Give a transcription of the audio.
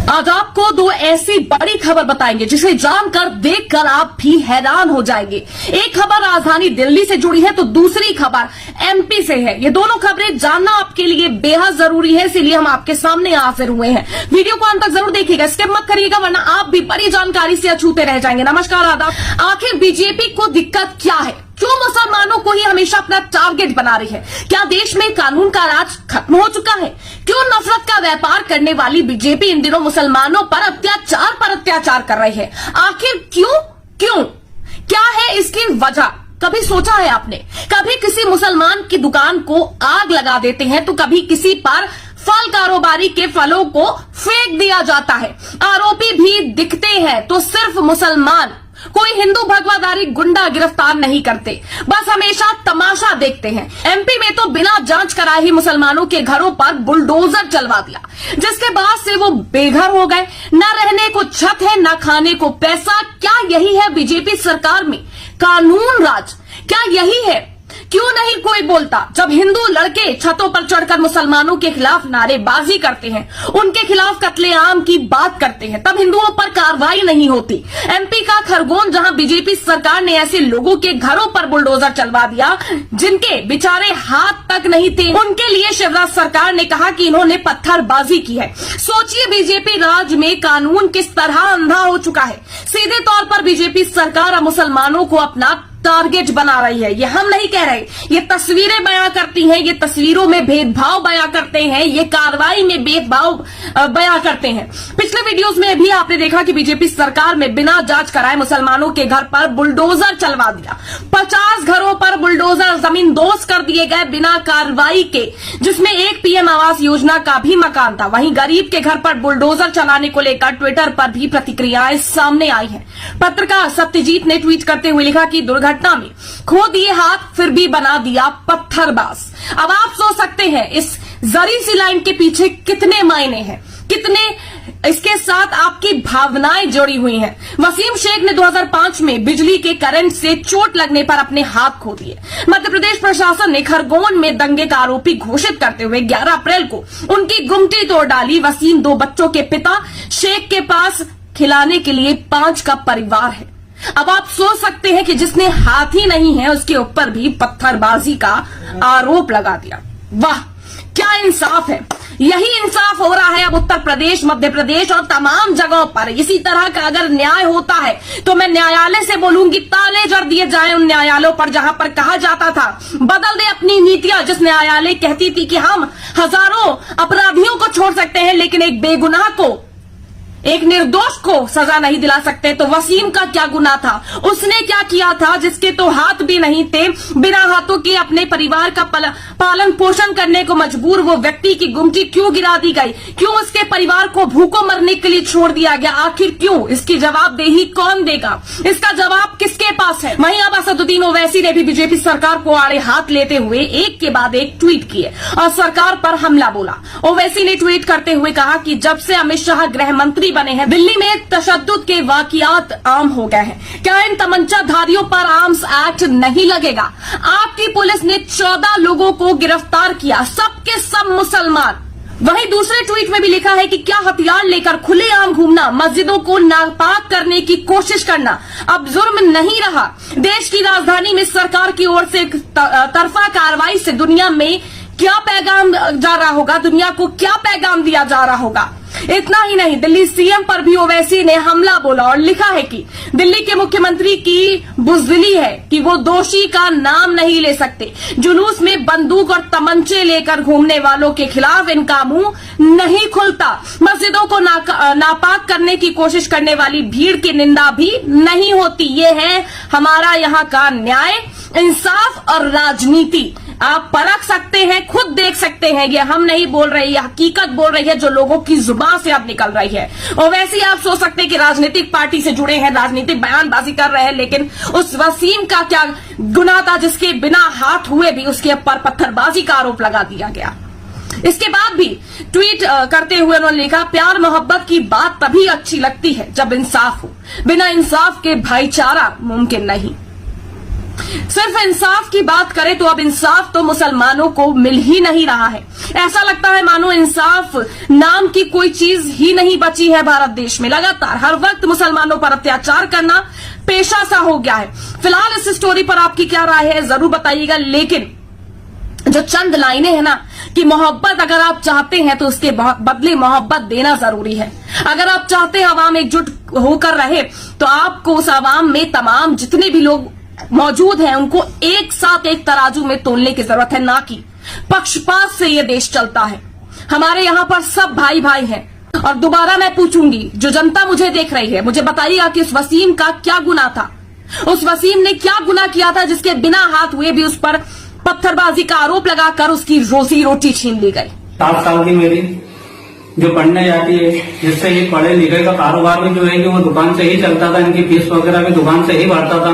आज आपको दो ऐसी बड़ी खबर बताएंगे जिसे जानकर देखकर आप भी हैरान हो जाएंगे। एक खबर राजधानी दिल्ली से जुड़ी है तो दूसरी खबर एमपी से है। ये दोनों खबरें जानना आपके लिए बेहद जरूरी है, इसीलिए हम आपके सामने हाजिर हुए हैं। वीडियो को अंत तक जरूर देखिएगा, स्किप मत करिएगा वरना आप भी बड़ी जानकारी से अछूते रह जाएंगे। नमस्कार, आदाब। आखिर बीजेपी को दिक्कत क्या है? क्यों मुसलमानों को ही हमेशा अपना टारगेट बना रही है? क्या देश में कानून का राज खत्म हो चुका है? क्यों नफरत का व्यापार करने वाली बीजेपी इन दिनों मुसलमानों पर अत्याचार कर रही है? आखिर क्यों क्या है इसकी वजह? कभी सोचा है आपने? कभी किसी मुसलमान की दुकान को आग लगा देते हैं तो कभी किसी पर फल कारोबारी के फलों को फेंक दिया जाता है। आरोपी भी दिखते हैं तो सिर्फ मुसलमान, कोई हिंदू भगवाधारी गुंडा गिरफ्तार नहीं करते, बस हमेशा तमाशा देखते हैं। एमपी में तो बिना जांच कराए ही मुसलमानों के घरों पर बुलडोजर चलवा दिया, जिसके बाद से वो बेघर हो गए। न रहने को छत है, न खाने को पैसा। क्या यही है बीजेपी सरकार में कानून राज? क्या यही है? क्यों नहीं कोई बोलता? जब हिंदू लड़के छतों पर चढ़कर मुसलमानों के खिलाफ नारेबाजी करते हैं, उनके खिलाफ कत्लेआम की बात करते हैं, तब हिंदुओं पर कार्रवाई नहीं होती। एमपी का खरगोन, जहां बीजेपी सरकार ने ऐसे लोगों के घरों पर बुलडोजर चलवा दिया जिनके बेचारे हाथ तक नहीं थे, उनके लिए शिवराज सरकार ने कहा कि इन्होंने पत्थरबाजी की है। सोचिए बीजेपी राज में कानून किस तरह अंधा हो चुका है। सीधे तौर पर बीजेपी सरकार अब मुसलमानों को अपना टारगेट बना रही है। ये हम नहीं कह रहे, ये तस्वीरें बयां करती हैं, ये तस्वीरों में भेदभाव बयां करते हैं, ये कार्रवाई में भेदभाव बयां करते हैं। पिछले वीडियोस में भी आपने देखा कि बीजेपी सरकार में बिना जांच कराए मुसलमानों के घर पर बुलडोजर चलवा दिया। 50 घरों पर बुलडोजर जमींदोज कर दिए गए बिना कार्रवाई के, जिसमें एक पीएम आवास योजना का भी मकान था। वहीं गरीब के घर पर बुलडोजर चलाने को लेकर ट्विटर पर भी प्रतिक्रियाएं सामने आई है। पत्रकार सत्यजीत ने ट्वीट करते हुए लिखा कि घटना में खो दिए हाथ फिर भी बना दिया पत्थरबाज। अब आप सोच सकते हैं इस जरी सी लाइन के पीछे कितने मायने हैं, कितने इसके साथ आपकी भावनाएं जुड़ी हुई हैं। वसीम शेख ने 2005 में बिजली के करंट से चोट लगने पर अपने हाथ खो दिए। मध्य प्रदेश प्रशासन ने खरगोन में दंगे का आरोपी घोषित करते हुए 11 अप्रैल को उनकी गुमटी तोड़ डाली। वसीम 2 बच्चों के पिता, शेख के पास खिलाने के लिए 5 का परिवार है। अब आप सोच सकते हैं कि जिसने हाथ ही नहीं है उसके ऊपर भी पत्थरबाजी का आरोप लगा दिया। वाह, क्या इंसाफ है! यही इंसाफ हो रहा है अब उत्तर प्रदेश, मध्य प्रदेश और तमाम जगहों पर। इसी तरह का अगर न्याय होता है तो मैं न्यायालय से बोलूंगी ताले जड़ दिए जाए उन न्यायालयों पर जहां पर कहा जाता था बदल दे अपनी नीतियां। जिस न्यायालय कहती थी कि हम हजारों अपराधियों को छोड़ सकते हैं लेकिन एक बेगुनाह को, एक निर्दोष को सजा नहीं दिला सकते। तो वसीम का क्या गुनाह था? उसने क्या किया था जिसके तो हाथ भी नहीं थे? बिना हाथों के अपने परिवार का पालन पोषण करने को मजबूर वो व्यक्ति की गुमटी क्यों गिरा दी गई? क्यों उसके परिवार को भूखों मरने के लिए छोड़ दिया गया? आखिर क्यों? इसकी जवाबदेही कौन देगा? इसका जवाब किसके पास है? वहीं अब असदुद्दीन ओवैसी ने भी बीजेपी सरकार को आड़े हाथ लेते हुए एक के बाद एक ट्वीट किए और सरकार पर हमला बोला। ओवैसी ने ट्वीट करते हुए कहा कि जब से अमित शाह गृह मंत्री बने हैं, दिल्ली में तशद्दुद के वाकयात आम हो गए हैं। क्या इन तमंचाधारियों पर आर्म्स एक्ट नहीं लगेगा? आपकी पुलिस ने 14 लोगों को गिरफ्तार किया, सबके सब मुसलमान। वहीं दूसरे ट्वीट में भी लिखा है कि क्या हथियार लेकर खुलेआम घूमना, मस्जिदों को नापाक करने की कोशिश करना अब जुर्म नहीं रहा? देश की राजधानी में सरकार की ओर से तरफा कार्रवाई से दुनिया में क्या पैगाम जा रहा होगा? दुनिया को क्या पैगाम दिया जा रहा होगा? इतना ही नहीं, दिल्ली सीएम पर भी ओवैसी ने हमला बोला और लिखा है कि दिल्ली के मुख्यमंत्री की बुज़दिली है कि वो दोषी का नाम नहीं ले सकते। जुलूस में बंदूक और तमंचे लेकर घूमने वालों के खिलाफ इनका मुंह नहीं खुलता। मस्जिदों को नापाक करने की कोशिश करने वाली भीड़ की निंदा भी नहीं होती। ये है हमारा यहाँ का न्याय, इंसाफ और राजनीति। आप परख सकते हैं, खुद देख सकते हैं। ये हम नहीं बोल रहे, ये हकीकत बोल रही है जो लोगों की जुबान से अब निकल रही है। और वैसे ही आप सोच सकते हैं कि राजनीतिक पार्टी से जुड़े हैं, राजनीतिक बयानबाजी कर रहे हैं, लेकिन उस वसीम का क्या गुनाह था जिसके बिना हाथ हुए भी उसके ऊपर पत्थरबाजी का आरोप लगा दिया गया? इसके बाद भी ट्वीट करते हुए उन्होंने लिखा, प्यार मोहब्बत की बात तभी अच्छी लगती है जब इंसाफ हो, बिना इंसाफ के भाईचारा मुमकिन नहीं। सिर्फ इंसाफ की बात करें तो अब इंसाफ तो मुसलमानों को मिल ही नहीं रहा है। ऐसा लगता है मानो इंसाफ नाम की कोई चीज ही नहीं बची है भारत देश में। लगातार हर वक्त मुसलमानों पर अत्याचार करना पेशा सा हो गया है। फिलहाल इस स्टोरी पर आपकी क्या राय है जरूर बताइएगा, लेकिन जो चंद लाइनें हैं ना कि मोहब्बत अगर आप चाहते हैं तो उसके बदले मोहब्बत देना जरूरी है। अगर आप चाहते हैं अवाम एकजुट होकर रहे तो आपको उस अवाम में तमाम जितने भी लोग मौजूद हैं उनको एक साथ एक तराजू में तोलने की जरूरत है, ना कि पक्षपात से ये देश चलता है। हमारे यहाँ पर सब भाई भाई हैं। और दोबारा मैं पूछूंगी, जो जनता मुझे देख रही है, मुझे बताइएगा कि उस वसीम का क्या गुनाह था, उस वसीम ने क्या गुनाह किया था जिसके बिना हाथ हुए भी उस पर पत्थरबाजी का आरोप लगाकर उसकी रोजी रोटी छीन ली गई। 7 साल की मेरी जो पढ़ने जाती है, जिससे ये पढ़े लिखे का कारोबार भी जो है कि वो दुकान से ही चलता था, इनकी फीस वगैरह भी दुकान से ही भरता था।